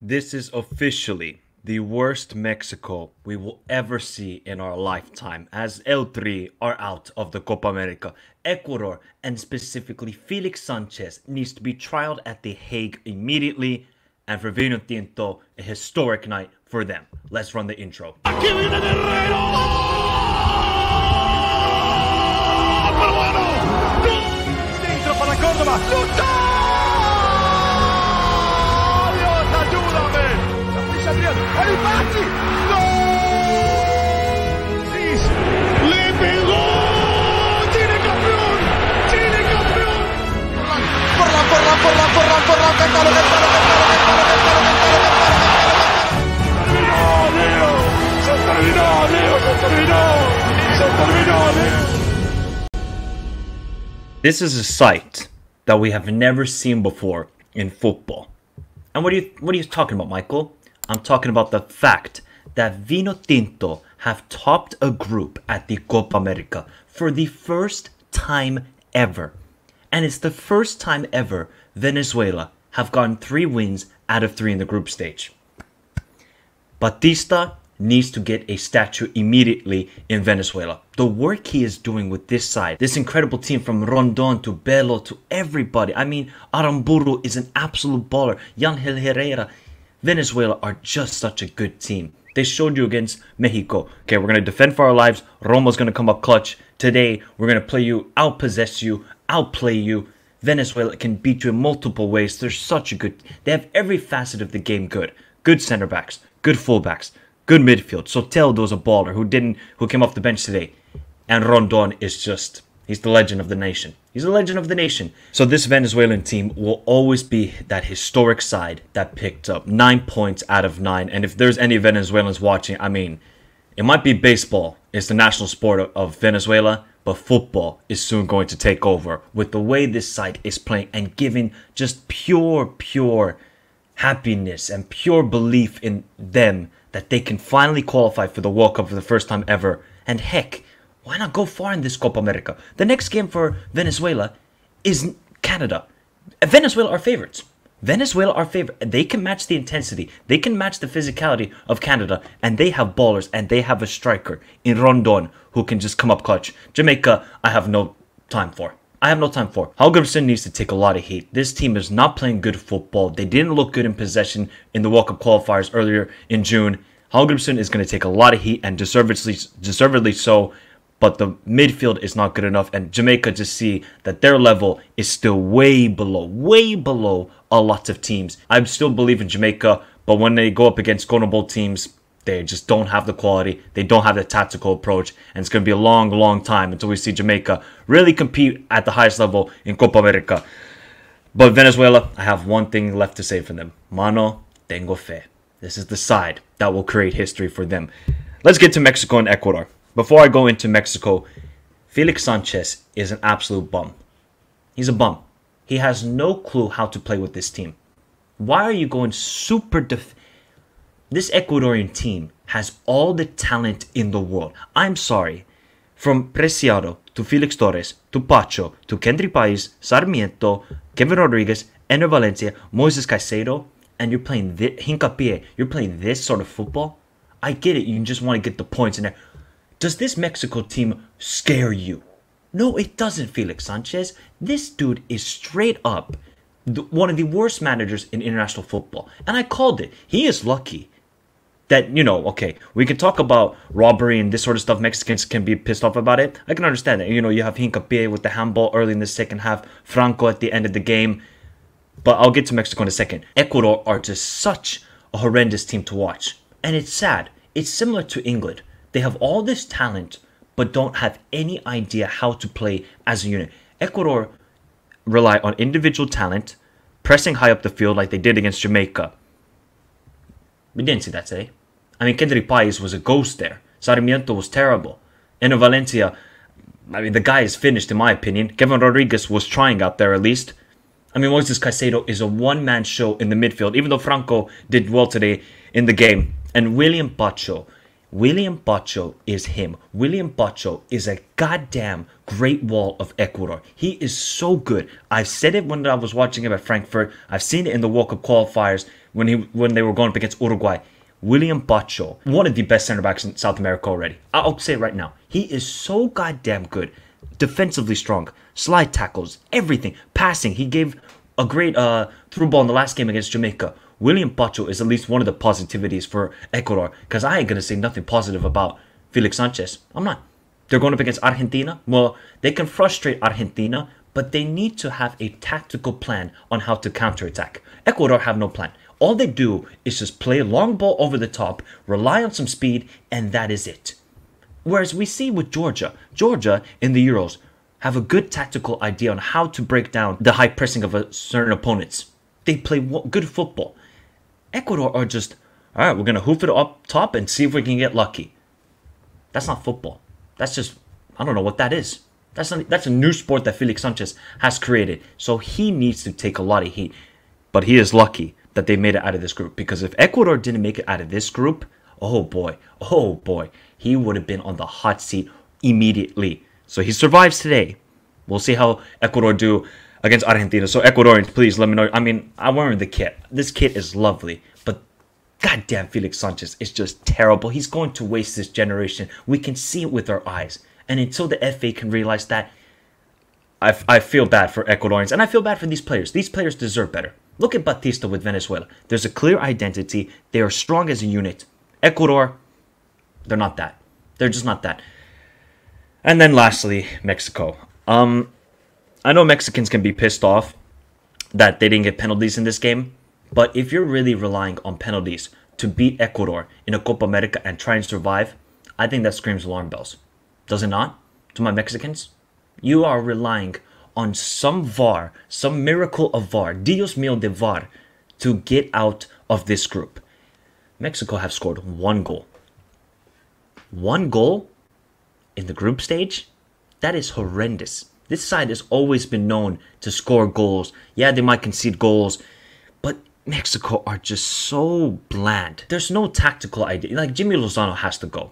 This is officially the worst Mexico we will ever see in our lifetime, as El Tri are out of the Copa America. Ecuador, and specifically Felix Sanchez, needs to be trialed at The Hague immediately, and for Vino Tinto, a historic night for them. Let's run the intro. ¡Aquí viene Guerrero! ¡Peruano! Centro para Córdoba. ¡Luta! ¡Dios, ayúdame! ¡Capilla Adrián! ¡El pase! ¡No! ¡Le pegó! ¡Chile campeón! ¡Chile campeón! ¡Porla! ¡Cántalo! This is a sight that we have never seen before in football. And what are you talking about, Michael? I'm talking about the fact that Vino Tinto have topped a group at the Copa America for the first time ever. And it's the first time ever Venezuela have gotten 3 wins out of 3 in the group stage. Batista needs to get a statue immediately in Venezuela. The work he is doing with this side, this incredible team from Rondon to Belo to everybody. I mean, Aramburu is an absolute baller. Yangel Herrera. Venezuela are just such a good team. They showed you against Mexico. Okay, we're going to defend for our lives. Roma's going to come up clutch. Today, we're going to play you, outpossess you, outplay you. Venezuela can beat you in multiple ways. They're such a good... They have every facet of the game good. Good center backs, good fullbacks, good midfield. Soteldo's a baller who came off the bench today. And Rondon is just, he's the legend of the nation. He's a legend of the nation. So this Venezuelan team will always be that historic side that picked up 9 points out of 9. And if there's any Venezuelans watching, I mean, it might be baseball. It's the national sport of Venezuela. But football is soon going to take over with the way this side is playing and giving just pure happiness and pure belief in them that they can finally qualify for the World Cup for the first time ever. And heck, why not go far in this Copa America? The next game for Venezuela is Canada. Venezuela are favorites. Venezuela are favorite. They can match the intensity. They can match the physicality of Canada. And they have ballers and they have a striker in Rondon who can just come up clutch. Jamaica, I have no time for. Hallgrimsson needs to take a lot of heat. This team is not playing good football. They didn't look good in possession in the World Cup qualifiers earlier in June. Hallgrimsson is going to take a lot of heat and deservedly so. But the midfield is not good enough. And Jamaica just see that their level is still way below a lot of teams. I still believe in Jamaica. But when they go up against Golden Bowl teams, they just don't have the quality. They don't have the tactical approach. And it's going to be a long time until we see Jamaica really compete at the highest level in Copa America. But Venezuela, I have one thing left to say for them. Mano, tengo fe. This is the side that will create history for them. Let's get to Mexico and Ecuador. Before I go into Mexico, Felix Sanchez is an absolute bum. He's a bum. He has no clue how to play with this team. Why are you going super This Ecuadorian team has all the talent in the world. I'm sorry. From Preciado to Felix Torres to Pacho to Kendry Pais, Sarmiento, Kevin Rodriguez, Ener Valencia, Moises Caicedo, and you're playing Hincapié. You're playing this sort of football? I get it. You just want to get the points in there. Does this Mexico team scare you? No, it doesn't, Felix Sanchez. This dude is straight up one of the worst managers in international football. And I called it. He is lucky that, okay, we can talk about robbery and this sort of stuff. Mexicans can be pissed off about it. I can understand that. You have Hincapié with the handball early in the second half. Franco at the end of the game. But I'll get to Mexico in a second. Ecuador are just such a horrendous team to watch. And it's sad. It's similar to England. They have all this talent, but don't have any idea how to play as a unit. Ecuador rely on individual talent, pressing high up the field like they did against Jamaica. We didn't see that today. I mean, Kendry Pais was a ghost there. Sarmiento was terrible. Ener Valencia, I mean, the guy is finished in my opinion. Kevin Rodriguez was trying out there at least. I mean, Moises Caicedo is a one-man show in the midfield, even though Franco did well today in the game. And William Pacho, William Bacho is him. William Bacho is a goddamn great wall of Ecuador. He is so good. I've said it when I was watching him at Frankfurt. I've seen it in the World Cup qualifiers when they were going up against Uruguay. William Bacho, one of the best center backs in South America already. I'll say it right now. He is so goddamn good. Defensively strong. Slide tackles. Everything. Passing. He gave a great through ball in the last game against Jamaica. William Bacho is at least one of the positivities for Ecuador. Because I ain't going to say nothing positive about Felix Sanchez. I'm not. They're going up against Argentina. Well, they can frustrate Argentina, but they need to have a tactical plan on how to counterattack. Ecuador have no plan. All they do is just play a long ball over the top, rely on some speed, and that is it. Whereas we see with Georgia in the Euros have a good tactical idea on how to break down the high pressing of certain opponents. They play good football. Ecuador are just, all right, we're going to hoof it up top and see if we can get lucky. That's not football. That's just, I don't know what that is. That's a new sport that Felix Sanchez has created. So he needs to take a lot of heat. But he is lucky that they made it out of this group. Because if Ecuador didn't make it out of this group, oh boy, he would have been on the hot seat immediately. So he survives today. We'll see how Ecuador do against Argentina. So Ecuadorians, please let me know. I mean, I'm wearing the kit. This kit is lovely. But goddamn, Felix Sanchez is just terrible. He's going to waste this generation. We can see it with our eyes. And until the FA can realize that, I feel bad for Ecuadorians. And I feel bad for these players. These players deserve better. Look at Batista with Venezuela. There's a clear identity. They are strong as a unit. Ecuador, they're not that. They're just not that. And then lastly, Mexico. I know Mexicans can be pissed off that they didn't get penalties in this game. But if you're really relying on penalties to beat Ecuador in a Copa America and try and survive, I think that screams alarm bells. Does it not? To my Mexicans? You are relying on some VAR, some miracle of VAR, Dios mío de VAR, to get out of this group. Mexico have scored 1 goal. 1 goal in the group stage? That is horrendous. This side has always been known to score goals. Yeah, they might concede goals, but Mexico are just so bland. There's no tactical idea. Like, Jimmy Lozano has to go.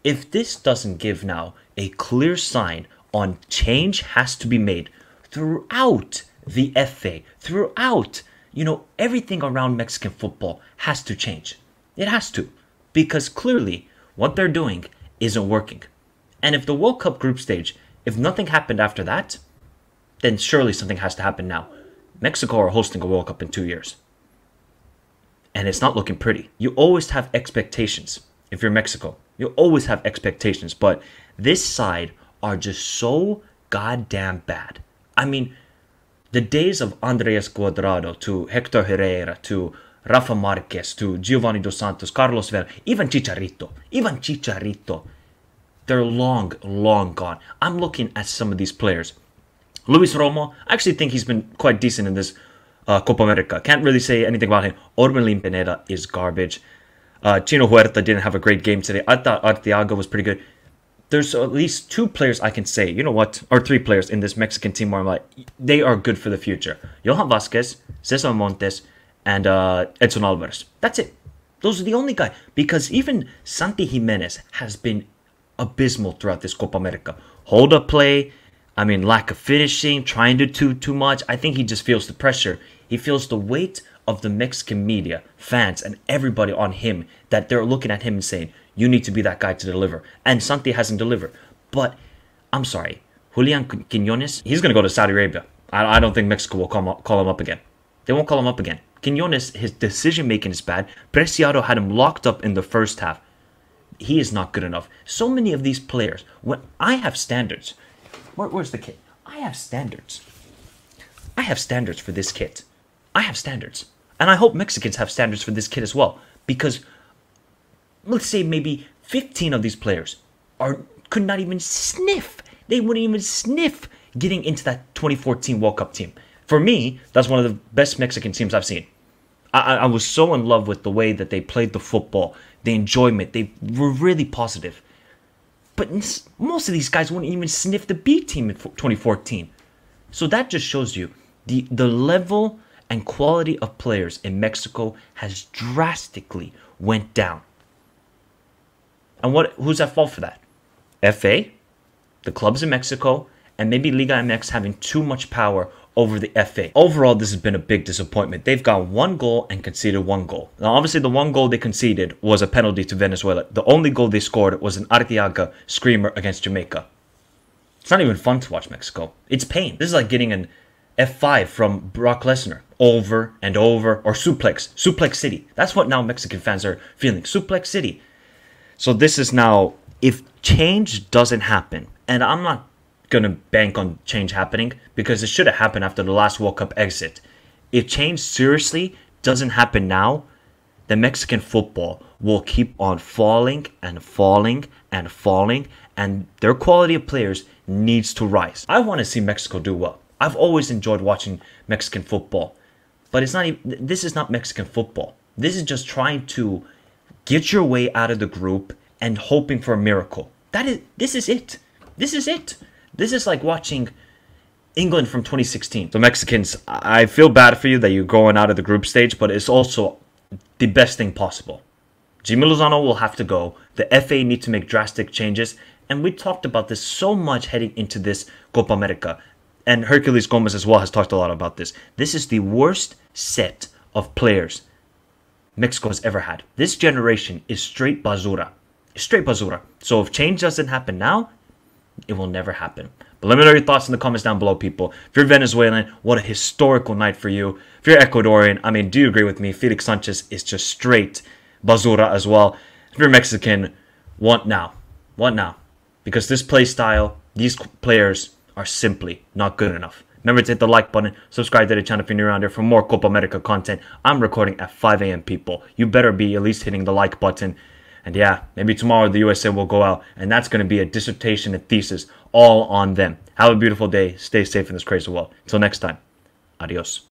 If this doesn't give now a clear sign on change has to be made throughout the FA, throughout, everything around Mexican football has to change. It has to. Because clearly, what they're doing isn't working. And if the World Cup group stage, if nothing happened after that, then surely something has to happen now. Mexico are hosting a World Cup in 2 years. And it's not looking pretty. You always have expectations if you're Mexico. You always have expectations. But this side are just so goddamn bad. I mean, the days of Andres Cuadrado to Hector Herrera to Rafa Marquez to Giovanni Dos Santos, Carlos Vela, even Chicharito, they're long, long gone. I'm looking at some of these players. Luis Romo, I actually think he's been quite decent in this Copa America. Can't really say anything about him. Orbelín Pineda is garbage. Chino Huerta didn't have a great game today. I thought Arteaga was pretty good. There's at least 2 players I can say, or 3 players in this Mexican team where I'm like, they are good for the future. Johan Vázquez, Cesar Montes, and Edson Alvarez. That's it. Those are the only guys. Because even Santi Jimenez has been abysmal throughout this Copa America. Hold up play, lack of finishing, trying to do too much. I think he just feels the pressure. He feels the weight of the Mexican media, fans, and everybody on him, that they're looking at him and saying, you need to be that guy to deliver. And Santi hasn't delivered. But, I'm sorry, Julian Quiñones, he's going to go to Saudi Arabia. I don't think Mexico will call him up again. They won't call him up again. Quiñones, his decision-making is bad. Preciado had him locked up in the first half. He is not good enough. So many of these players, when I have standards. Where's the kit? I have standards. I have standards for this kit. I have standards. And I hope Mexicans have standards for this kit as well. Because let's say maybe 15 of these players could not even sniff. They wouldn't even sniff getting into that 2014 World Cup team. For me, that's one of the best Mexican teams I've seen. I was so in love with the way that they played the football, the enjoyment. They were really positive. But most of these guys wouldn't even sniff the B team in 2014. So that just shows you the level and quality of players in Mexico has drastically went down. And who's at fault for that? FA, the clubs in Mexico, and maybe Liga MX having too much power over the FA. Overall, this has been a big disappointment. They've got 1 goal and conceded 1 goal. Now, obviously, the 1 goal they conceded was a penalty to Venezuela. The only goal they scored was an Arteaga screamer against Jamaica. It's not even fun to watch Mexico. It's pain. This is like getting an F5 from Brock Lesnar over and over, or Suplex City. That's what now Mexican fans are feeling. Suplex City. So this is now, if change doesn't happen, and I'm not going to bank on change happening because it should have happened after the last World Cup exit. If change seriously doesn't happen now, then Mexican football will keep on falling and falling and falling, and their quality of players needs to rise. I want to see Mexico do well. I've always enjoyed watching Mexican football, but it's not even, this is not Mexican football. This is just trying to get your way out of the group and hoping for a miracle. This is it. This is it. This is like watching England from 2016. So Mexicans, I feel bad for you that you're going out of the group stage, but it's also the best thing possible. Jimmy Lozano will have to go. The FA need to make drastic changes. And we talked about this so much heading into this Copa America. And Herculez Gomez as well has talked a lot about this. This is the worst set of players Mexico has ever had. This generation is straight basura. Straight basura. So if change doesn't happen now, it will never happen. But let me know your thoughts in the comments down below, people. If you're Venezuelan, what a historical night for you. If you're Ecuadorian, I mean, do you agree with me? Felix Sanchez is just straight basura as well. If you're Mexican, what now? What now? Because this play style, these players are simply not good enough. Remember to hit the like button, subscribe to the channel if you're new around here for more Copa America content. I'm recording at 5 a.m. people. You better be at least hitting the like button. And yeah, maybe tomorrow the USA will go out, and that's going to be a dissertation and thesis all on them. Have a beautiful day. Stay safe in this crazy world. Until next time, adios.